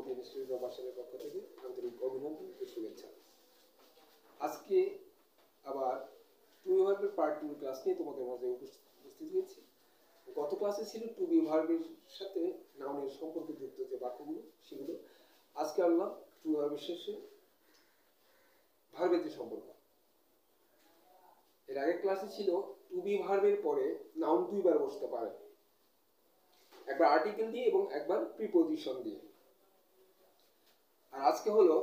Pragati institute of ভাষার পক্ষ থেকে আন্তরিক অভিনন্দন ও শুভেচ্ছা। আজকে আবার টু বি ভার্বের পার্ট 2 ক্লাস নিয়ে তোমাদের মাঝে উপস্থিত হয়েছি। গত ক্লাসে ছিল টু বি ভার্বের সাথে নাউনের সম্পর্কযুক্ত যে বাক্যগুলো সেগুলো। আজকে আনলাম টু বি ভার্বের শেষে ভার্বের যে সম্পর্ক। এর আগের ক্লাসে ছিল টু বি ভার্বের পরে নাউন দুইবার বসতে পারে, একবার আর্টিকেল দিয়ে এবং একবার প্রিপোজিশন দিয়ে। আর আজকে হলো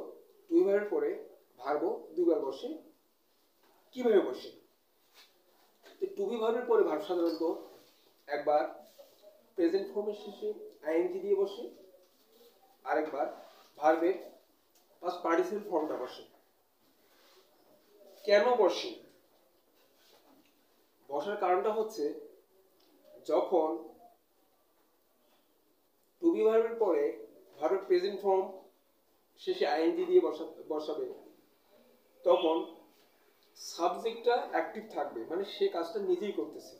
টু বি ভার্বের পরে ভার্বও দুইবার বসে। কিভাবে বসে? টু বি ভার্বের পরে ভার্ব সাধারণত একবার প্রেজেন্ট ফর্মের শেষে আইএনজি দিয়ে বসে, আরেকবার ভার্বের পাস্ট পার্টিসিপল ফর্মটা বসে। কেন বসে? বসার কারণটা হচ্ছে যখন টু বি ভার্বের পরে ভার্বের প্রেজেন্ট ফর্ম শেষে আইএনজি দিয়ে বসাবে, তখন সাবজেক্টটা অ্যাক্টিভ থাকবে, মানে সে কাজটা নিজেই করতেছে।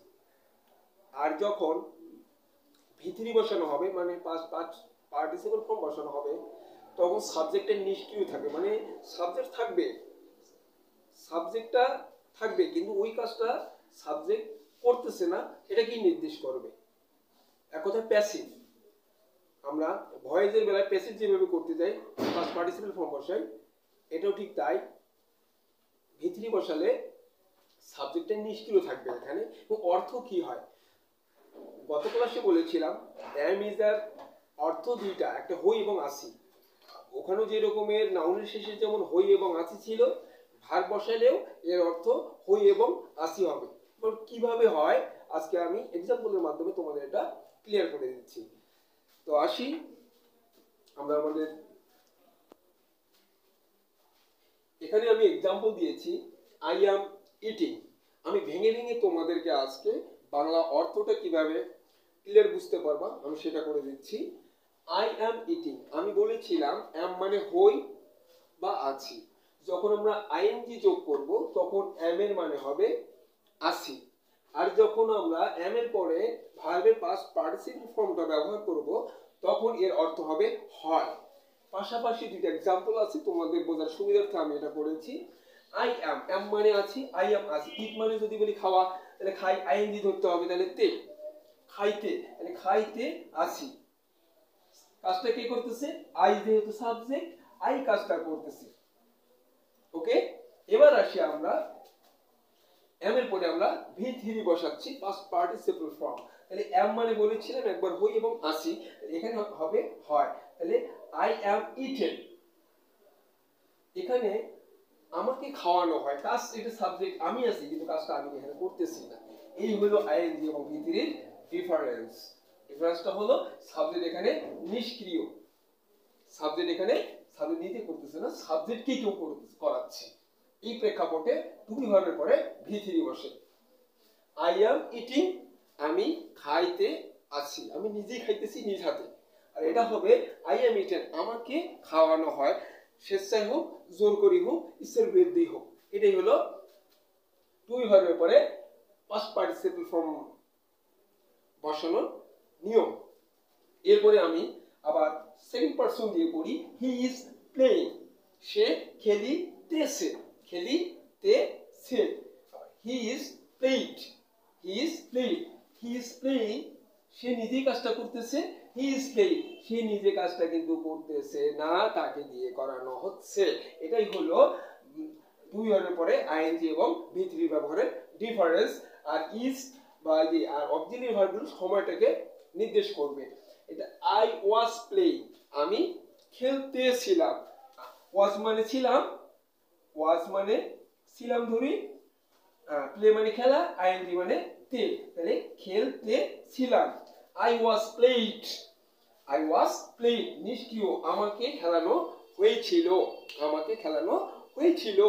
আর যখন ভি3 বসানো হবে, মানে পাস্ট পার্টিসিপল ফর্ম বসানো হবে, তখন সাবজেক্টটা নিষ্ক্রিয় থাকবে, মানে সাবজেক্টটা থাকবে কিন্তু ওই কাজটা সাবজেক্ট করতেছে না। এটা কি নির্দেশ করবে? এক কথায় প্যাসিভ। আমরা ভয়েসের বেলায় প্যাসিভ যেভাবে করতে যাই, পাস্ট পার্টিসিপল ফর্ম বসাই, এটাও ঠিক তাই। ভি3 বসালে সাবজেক্টটা নিষ্ক্রিয় থাকবে এখানে। এবং অর্থ কি হয়? গত ক্লাসে বলেছিলাম অ্যাম ইজ এর অর্থ দুইটা, একটা হই এবং আসি। ওখানেও যে রকমের নাউনের শেষে যেমন হই এবং আসি ছিল, ভার্ব বসালেও এর অর্থ হই এবং আসি হবে। এবার কিভাবে হয় আজকে আমি এক্সাম্পলের মাধ্যমে তোমাদের এটা ক্লিয়ার করে দিচ্ছি। তো আসি আমরা আমাদের এখানে আমি এক্সাম্পল দিয়েছি আই অ্যাম ইটিং। আমি ভেঙে ভেঙে তোমাদেরকে আজকে বাংলা অর্থটা কিভাবে ক্লিয়ার বুঝতে পারবা আমি সেটা করে দিচ্ছি। আই অ্যাম ইটিং, আমি বলেছিলাম অ্যাম মানে হই বা আছি। যখন আমরা আইএনজি যোগ করব তখন অ্যাম এর মানে হবে আছি। আর যখন আমরা অ্যাম এর পরে ভার্বের পাস্ট পার্টিসিপল ফর্মটা ব্যবহার করব তখন এর অর্থ হবে হয়। পাশাপাশি দুইটা এক্সাম্পল আছে, তোমাদের বোঝার সুবিধার্থে আমি এটা করেছি। আই অ্যাম, অ্যাম মানে আছি, আই অ্যাম আছি। ইট মানে যদি বলি খাওয়া, তাহলে খাই আইএনজি ধরতে হবে, তাহলে তে, খাইতে, মানে খাইতে আছি। কাজটা কে করতেছে? আই, যেহেতু সাবজেক্ট, আই কাজটা করতেছে। ওকে, এবার আসি আমরা এম এর পরে আমরা ভি3 বসাচ্ছি, পাস্ট পার্টিসিপল ফর্ম। তাহলে এম মানে বলেছিলাম একবার হই এবং আসি, এখানে হবে হয়। তাহলে আই অ্যাম ইটেন, এখানে আমাকে খাওয়ানো হয়। কাজ, এটা সাবজেক্ট আমি আছি কিন্তু কাজটা আমি এখানে করতেছি না। এই হলো আইএনজি এবং ভি3 এর ডিফারেন্স। ডিফারেন্সটা হলো সাবজেক্ট এখানে নিষ্ক্রিয়, সাবজেক্ট এখানে সাবজেক্ট নিজে করতেছে না, সাবজেক্টকে কেউ করাচ্ছে। এই প্রেক্ষাপটে টু বি ভার্বের পরে ভি3 বসে। আই অ্যাম ইটিং, আমি খাইতে আছি, আমি নিজেই খাইতেছি নিজ হাতে। আর এটা হবে আই অ্যাম ইটেন, আমাকে খাওয়ানো হয়, স্বেচ্ছায় হোক, জোর করি হোক, ইচ্ছার বিরুদ্ধে হোক। এটাই হলো টু বি ভার্বের পরে পাস্ট পার্টিসিপল ফর্ম বসানোর নিয়ম। এরপরে আমি আবার সেকেন্ড পারসন দিয়ে পড়ি। হি ইজ প্লেইং, সে খেলিতেছে, খেলিতেছে। He is played, he is played, he is playing, সে নিজেই কাজটা করতেছে। হি ইজ প্লেইং, সে নিজে কাজটা কিন্তু করতেছে না, তাকে দিয়ে করানো হচ্ছে। এটাই হলো টু বি ভার্বের পরে আইএনজি এবং ভি3 ব্যবহারের ডিফারেন্স। আর ইজ বা যে আর অক্সিলিয়ারি ভার্বগুলো সময়টাকে নির্দেশ করবে। এটা আই ওয়াজ প্লেইং, আমি খেলতেছিলাম। ওয়াজ মানে ছিলাম, ওয়াজ মানে ছিলাম ধরি, প্লে মানে খেলা, আইএনজি মানে তে, তাহলে খেলতেছিলাম। I was played, I was played নিষ্ক্রিয়, আমাকে খেলানো হয়েছিল, আমাকে খেলানো হয়েছিল।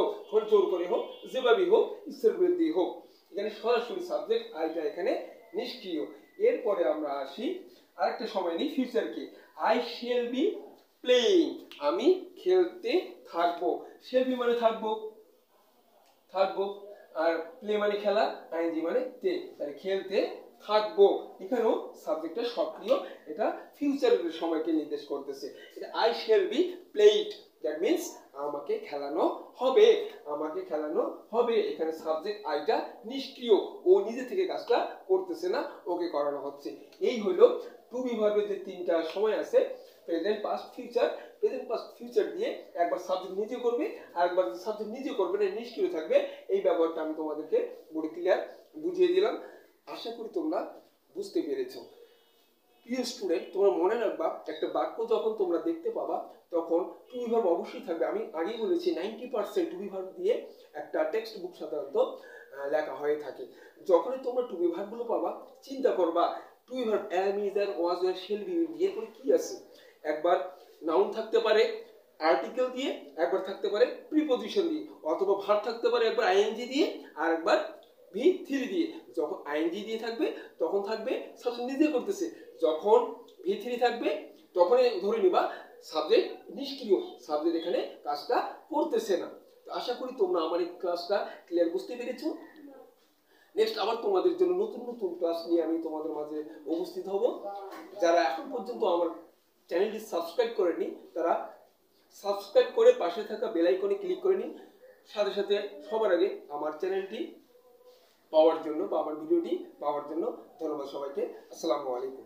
জোর করে হোক, যেভাবেই হোক, ইচ্ছার বিরুদ্ধে হোক। এখানে সরাসরি সাবজেক্ট আইটা এখানে নিষ্ক্রিয়। এরপরে আমরা আসি আরেকটা সময় নিই ফিউচারকে। আই শেল বি প্লেইং, আমি খেলতে থাকবো। শেল বি মানে থাকবো, থাকবো। আর প্লে মানে খেলা, আইএনজি মানে তে, তাহলে খেলতে থাকবো, এখানেও সাবজেক্টটা সক্রিয়, এটা ফিউচারের সময়কে নির্দেশ করতেছে। এটা I shall be played, that means আমাকে খেলানো হবে, আমাকে খেলানো হবে। এখানে সাবজেক্ট আইটা নিষ্ক্রিয়, ও নিজে থেকে কাজটা করতেছে না, ওকে করানো হচ্ছে। এই হলো টু বি ভার্বের যে তিনটা সময় আছে, present past future. Present past future দিয়ে একবার সাবজেক্ট নিজে করবে, আর একবার সাবজেক্ট নিজে করবে না, নিষ্ক্রিয় থাকবে। এই ব্যবহারটা আমি তোমাদেরকে বড় ক্লিয়ার বুঝিয়ে দিলাম। আশা করি তোমরা বুঝতে পেরেছো। প্রিয় স্টুডেন্ট, তোমরা মনে রাখবা, একটা বাক্য যখন তোমরা দেখতে পাবা তখন টু বি ভার্ব অবশ্যই থাকবে। আমি আগেই বলেছি 90% টু বি ভার্ব দিয়ে একটা টেক্সট বুক সাধারণত লেখা হয়ে থাকে। যখনই তোমরা টু বি ভার্ব গুলো পাবা, চিন্তা করবা to be verb am, is, are, was, were, shall be দিয়ে পরে কি আছে। একবার নাউন থাকতে পারে আর্টিকেল দিয়ে, একবার থাকতে পারে প্রিপজিশন দিয়ে, অথবা ভার্ব থাকতে পারে একবার আইএনজি দিয়ে আর একবার V3 দিয়ে। যখন আইএনজি দিয়ে থাকবে তখন থাকবে সাবজেক্ট নিজে করতেছে, যখন V3 থাকবে তখনই ধরে নিবা সাবজেক্ট নিষ্ক্রিয়, সাবজেক্ট এখানে কাজটা করতেছে না। তো আশা করি তোমরা আমার এই ক্লাসটা ক্লিয়ার বুঝতে পেরেছো। নেক্সট আবার তোমাদের জন্য নতুন নতুন ক্লাস নিয়ে আমি তোমাদের মাঝে উপস্থিত হব। যারা এখন পর্যন্ত আমার চ্যানেলটি সাবস্ক্রাইব করেনি তারা সাবস্ক্রাইব করে পাশে থাকা বেল আইকনে ক্লিক করে নিন, সাথে সাথে সবার আগে আমার চ্যানেলটি পাওয়ার জন্য বা আমার ভিডিওটি পাওয়ার জন্য ধন্যবাদ সবাইকে। আসসালামু আলাইকুম।